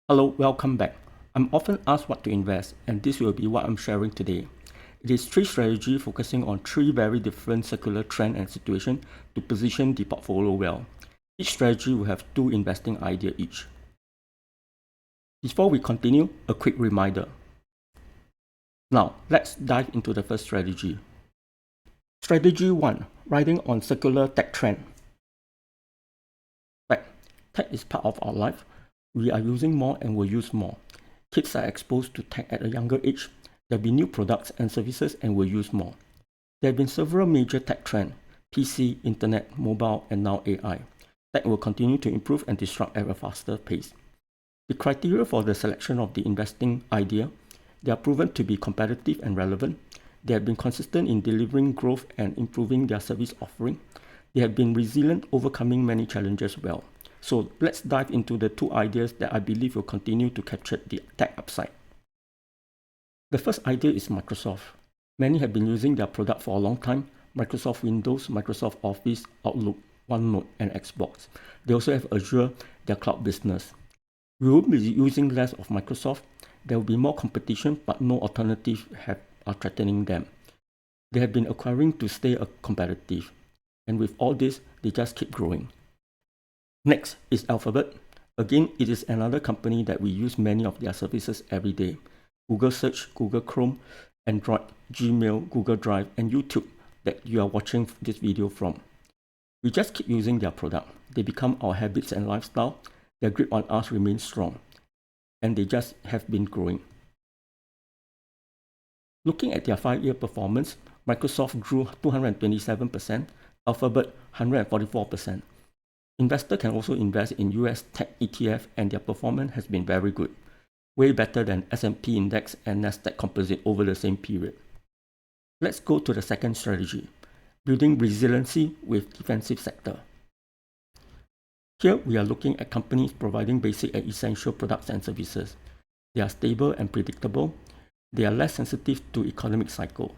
Hello, welcome back. I'm often asked what to invest, and this will be what I'm sharing today. It is three strategy focusing on three very different secular trend and situation to position the portfolio well. Each strategy will have two investing idea each. Before we continue, a quick reminder. Now, let's dive into the first strategy. Strategy 1. Riding on secular tech trend. Right, tech is part of our life. We are using more and will use more. Kids are exposed to tech at a younger age. There will be new products and services and will use more. There have been several major tech trends: PC, internet, mobile, and now AI. Tech will continue to improve and disrupt at a faster pace. The criteria for the selection of the investing idea: they are proven to be competitive and relevant. They have been consistent in delivering growth and improving their service offering. They have been resilient, overcoming many challenges well. So let's dive into the two ideas that I believe will continue to capture the tech upside. The first idea is Microsoft. Many have been using their product for a long time: Microsoft Windows, Microsoft Office, Outlook, OneNote, and Xbox. They also have Azure, their cloud business. We will be using less of Microsoft. There will be more competition, but no alternative are threatening them. They have been acquiring to stay competitive. And with all this, they just keep growing. Next is Alphabet. Again, it is another company that we use many of their services every day: Google Search, Google Chrome, Android, Gmail, Google Drive, and YouTube that you are watching this video from. We just keep using their product. They become our habits and lifestyle. Their grip on us remains strong, and they just have been growing. Looking at their 5-year performance, Microsoft grew 227%, Alphabet 144%. Investors can also invest in US tech ETF, and their performance has been very good, way better than S&P Index and Nasdaq Composite over the same period. Let's go to the second strategy: building resiliency with defensive sector. Here we are looking at companies providing basic and essential products and services. They are stable and predictable. They are less sensitive to economic cycle.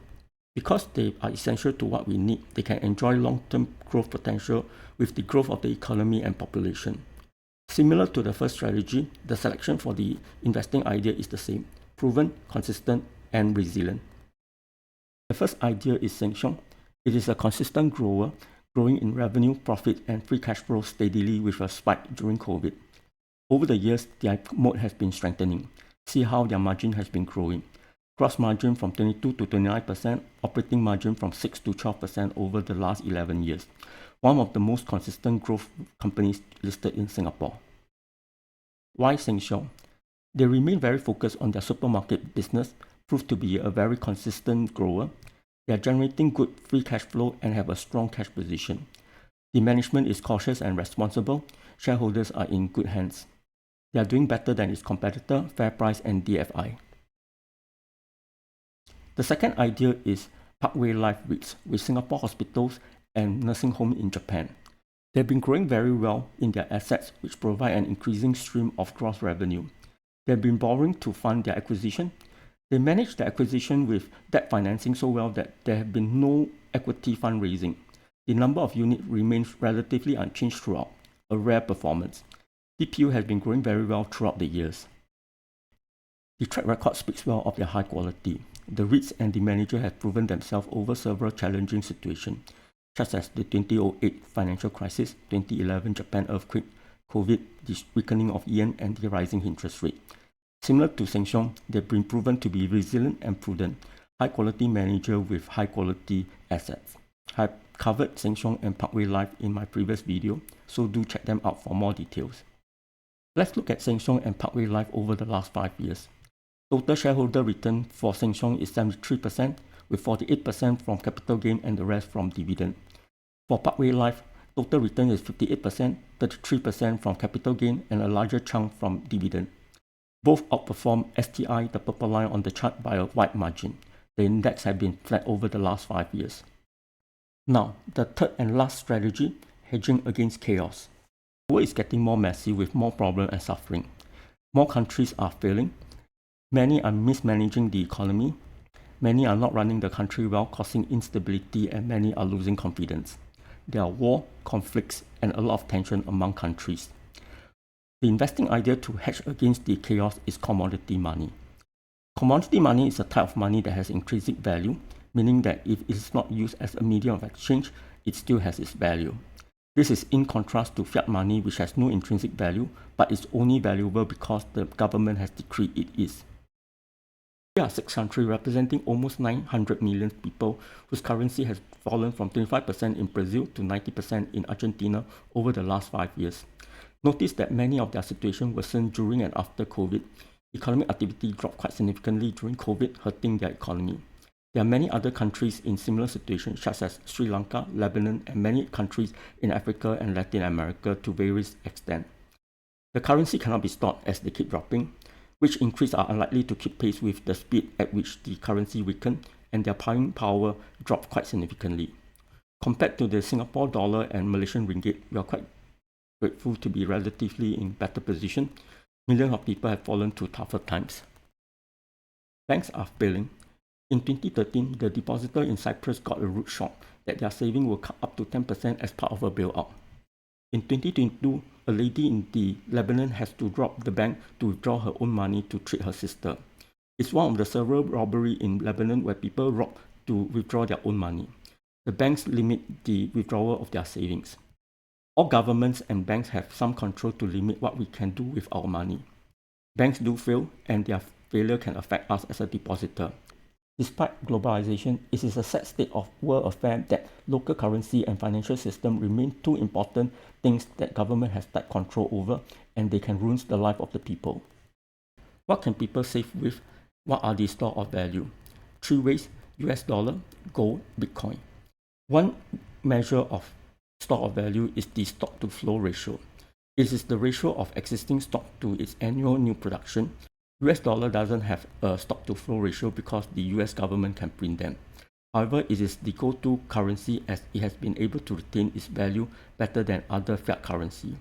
Because they are essential to what we need, they can enjoy long-term growth potential with the growth of the economy and population. Similar to the first strategy, the selection for the investing idea is the same: proven, consistent, and resilient. The first idea is Sheng. It is a consistent grower, growing in revenue, profit, and free cash flow steadily with a spike during COVID. Over the years, their moat has been strengthening. See how their margin has been growing. Gross margin from 22 to 29%, operating margin from 6 to 12% over the last 11 years. One of the most consistent growth companies listed in Singapore. Why Sheng? They remain very focused on their supermarket business, proved to be a very consistent grower. They are generating good free cash flow and have a strong cash position. The management is cautious and responsible. Shareholders are in good hands. They are doing better than its competitor, FairPrice and DFI. The second idea is Parkway Life REITs, with Singapore hospitals and nursing homes in Japan. They have been growing very well in their assets, which provide an increasing stream of gross revenue. They have been borrowing to fund their acquisition. They manage the acquisition with debt financing so well that there have been no equity fundraising. The number of units remains relatively unchanged throughout, a rare performance. DPU has been growing very well throughout the years. The track record speaks well of their high quality. The REITs and the manager have proven themselves over several challenging situations, such as the 2008 financial crisis, 2011 Japan earthquake, COVID, the weakening of yen, and the rising interest rate. Similar to Sheng, they've been proven to be resilient and prudent, high-quality manager with high-quality assets. I've covered Sheng and Parkway Life in my previous video, so do check them out for more details. Let's look at Sheng and Parkway Life over the last 5 years. Total shareholder return for Sheng is 73%, with 48% from capital gain and the rest from dividend. For Parkway Life, total return is 58%, 33% from capital gain, and a larger chunk from dividend. Both outperform STI, the purple line on the chart, by a wide margin. The index has been flat over the last 5 years. Now, the third and last strategy: hedging against chaos. The world is getting more messy with more problems and suffering. More countries are failing. Many are mismanaging the economy. Many are not running the country well, causing instability, and many are losing confidence. There are war, conflicts, and a lot of tension among countries. The investing idea to hedge against the chaos is commodity money. Commodity money is a type of money that has intrinsic value, meaning that if it is not used as a medium of exchange, it still has its value. This is in contrast to fiat money, which has no intrinsic value, but is only valuable because the government has decreed it is. We are 6 countries representing almost 900 million people whose currency has fallen from 25% in Brazil to 90% in Argentina over the last 5 years. Notice that many of their situations worsened during and after COVID. Economic activity dropped quite significantly during COVID, hurting their economy. There are many other countries in similar situations, such as Sri Lanka, Lebanon, and many countries in Africa and Latin America to various extent. The currency cannot be stopped as they keep dropping, which increases are unlikely to keep pace with the speed at which the currency weakened, and their buying power dropped quite significantly. Compared to the Singapore dollar and Malaysian ringgit, we are quite grateful to be relatively in better position. Millions of people have fallen to tougher times. Banks are failing. In 2013, the depositor in Cyprus got a rude shock that their savings were cut up to 10% as part of a bailout. In 2022, a lady in the Lebanon has to rob the bank to withdraw her own money to treat her sister. It's one of the several robberies in Lebanon where people rob to withdraw their own money. The banks limit the withdrawal of their savings. All governments and banks have some control to limit what we can do with our money. Banks do fail, and their failure can affect us as a depositor. Despite globalization, it is a sad state of world affairs that local currency and financial system remain two important things that government has tight control over, and they can ruin the life of the people. What can people save with? What are the store of value? 3 ways: US dollar, gold, Bitcoin. One measure of stock of value is the stock to flow ratio. It is the ratio of existing stock to its annual new production. US dollar doesn't have a stock to flow ratio because the US government can print them. However, it is the go-to currency as it has been able to retain its value better than other fiat currency.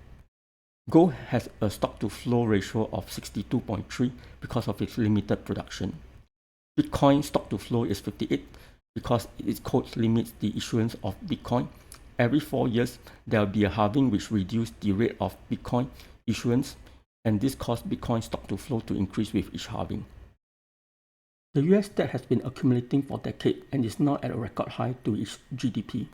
Gold has a stock to flow ratio of 62.3 because of its limited production. Bitcoin stock to flow is 58 because its code limits the issuance of Bitcoin. Every 4 years, there will be a halving which reduces the rate of Bitcoin issuance, and this caused Bitcoin stock to flow to increase with each halving. The US debt has been accumulating for decades and is now at a record high to its GDP.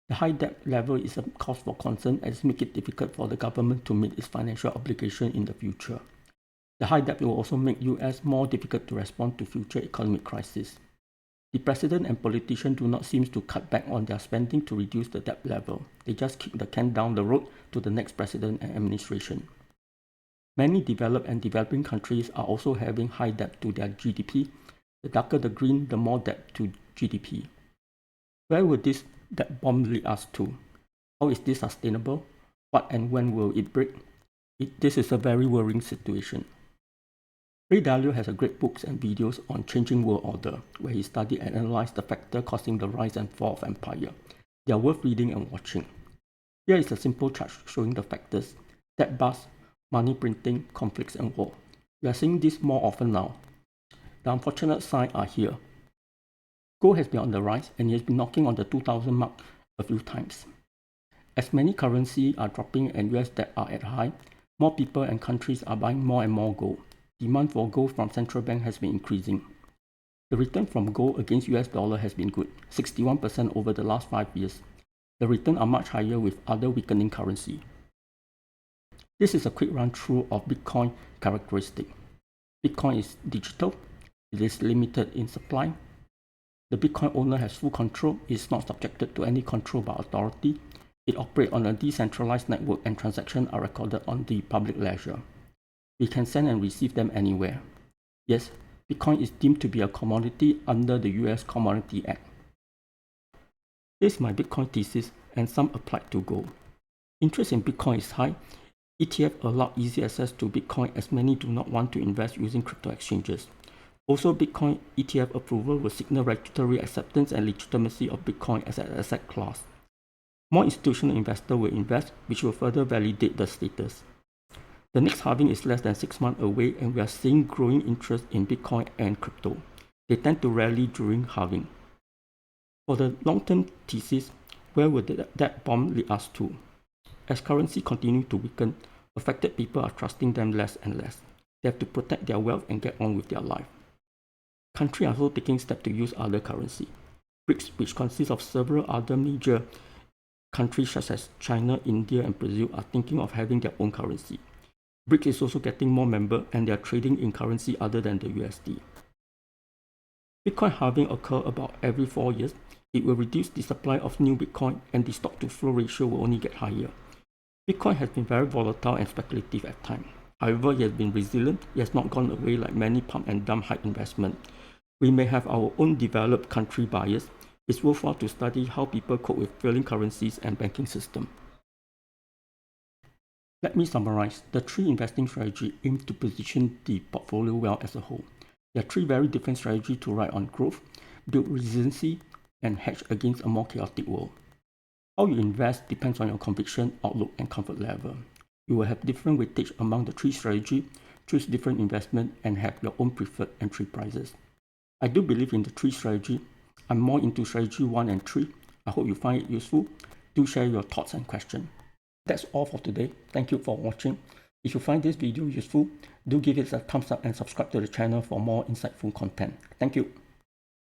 The high debt level is a cause for concern as it makes it difficult for the government to meet its financial obligation in the future. The high debt will also make US more difficult to respond to future economic crises. The president and politicians do not seem to cut back on their spending to reduce the debt level. They just kick the can down the road to the next president and administration. Many developed and developing countries are also having high debt to their GDP. The darker the green, the more debt to GDP. Where will this debt bomb lead us to? How is this sustainable? What and when will it break? This is a very worrying situation. Ray Dalio has a great books and videos on changing world order, where he studied and analyzed the factors causing the rise and fall of empire. They are worth reading and watching. Here is a simple chart showing the factors: debt bust, money printing, conflicts, and war. We are seeing this more often now. The unfortunate signs are here. Gold has been on the rise and it has been knocking on the 2000 mark a few times. As many currencies are dropping and US debt are at high, more people and countries are buying more and more gold. Demand for gold from central bank has been increasing. The return from gold against US dollar has been good, 61% over the last 5 years. The returns are much higher with other weakening currency. This is a quick run through of Bitcoin characteristics. Bitcoin is digital. It is limited in supply. The Bitcoin owner has full control. It is not subjected to any control by authority. It operates on a decentralized network and transactions are recorded on the public ledger. We can send and receive them anywhere. Yes, Bitcoin is deemed to be a commodity under the US Commodity Act. This is my Bitcoin thesis and some applied to gold. Interest in Bitcoin is high. ETF allow easy access to Bitcoin as many do not want to invest using crypto exchanges. Also, Bitcoin ETF approval will signal regulatory acceptance and legitimacy of Bitcoin as an asset class. More institutional investors will invest, which will further validate the status. The next halving is less than 6 months away and we are seeing growing interest in Bitcoin and crypto. They tend to rally during halving. For the long-term thesis, where will that bomb lead us to? As currency continues to weaken, Affected people are trusting them less and less. They have to protect their wealth and get on with their life. Countries are also taking steps to use other currency. BRICS, which consists of several other major countries such as China, India, and Brazil, are thinking of having their own currency. BRICS is also getting more members and they are trading in currency other than the USD. Bitcoin halving occurs about every 4 years. It will reduce the supply of new Bitcoin and the stock-to-flow ratio will only get higher. Bitcoin has been very volatile and speculative at times. However, it has been resilient. It has not gone away like many pump and dump high investment. We may have our own developed country bias. It's worthwhile to study how people cope with failing currencies and banking system. Let me summarize. The 3 investing strategies aim to position the portfolio well as a whole. There are 3 very different strategies to ride on growth, build resiliency, and hedge against a more chaotic world. How you invest depends on your conviction, outlook, and comfort level. You will have different weightage among the 3 strategies, choose different investment, and have your own preferred entry prices. I do believe in the 3 strategies. I'm more into strategy 1 and 3. I hope you find it useful. Do share your thoughts and questions. That's all for today. Thank you for watching. If you find this video useful, do give it a thumbs up and subscribe to the channel for more insightful content. Thank you.